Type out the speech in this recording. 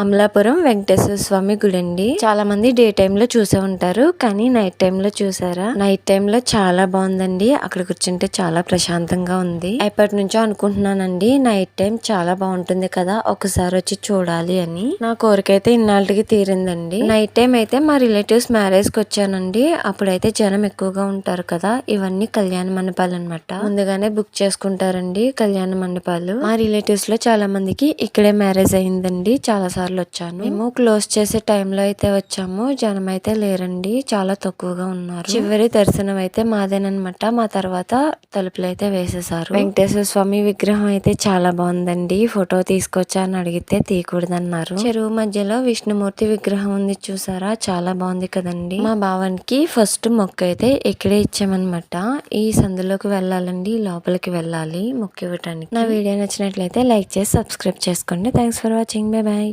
అమలాపురం వెంకటేశ్వర స్వామి గుడి అండి. చాలా మంది డే టైమ్ లో చూసే ఉంటారు, కానీ నైట్ టైమ్ లో చూసారా? నైట్ టైమ్ లో చాలా బాగుందండి. అక్కడ కూర్చుంటే చాలా ప్రశాంతంగా ఉంది. ఎప్పటి నుంచో అనుకుంటున్నానండి, నైట్ టైం చాలా బాగుంటుంది కదా, ఒకసారి వచ్చి చూడాలి అని. నా కోరికైతే ఇన్నాళ్ళకి తీరిందండి. నైట్ టైం అయితే మా రిలేటివ్స్ మ్యారేజ్ కి వచ్చానండి. అప్పుడైతే జనం ఎక్కువగా ఉంటారు కదా. ఇవన్నీ కళ్యాణ మండపాలు అనమాట. ముందుగానే బుక్ చేసుకుంటారండి కళ్యాణ మండపాలు. మా రిలేటివ్స్ లో చాలా మందికి ఇక్కడే మ్యారేజ్ అయిందండి. చాలా సార్లు వచ్చాను. మేము క్లోజ్ చేసే టైంలో అయితే వచ్చాము. జనం అయితే లేరండి, చాలా తక్కువగా ఉన్నారు. చివరి దర్శనం అయితే మాదేనమాట. మా తర్వాత తలుపులు అయితే వేసేసారు. వెంకటేశ్వర స్వామి విగ్రహం అయితే చాలా బాగుందండి. ఫోటో తీసుకొచ్చా అని అడిగితే తీయకూడదన్నారు. చెరువు మధ్యలో విష్ణుమూర్తి విగ్రహం ఉంది చూసారా, చాలా బాగుంది కదండి. మా భావానికి ఫస్ట్ మొక్క అయితే ఇక్కడే ఇచ్చామన్నమాట. ఈ సందులోకి వెళ్ళాలండి, లోపలికి వెళ్ళాలి మొక్క ఇవ్వటానికి. నా వీడియో నచ్చినట్లయితే లైక్ చేసి సబ్స్క్రైబ్ చేసుకోండి. Thanks for watching. Bye bye.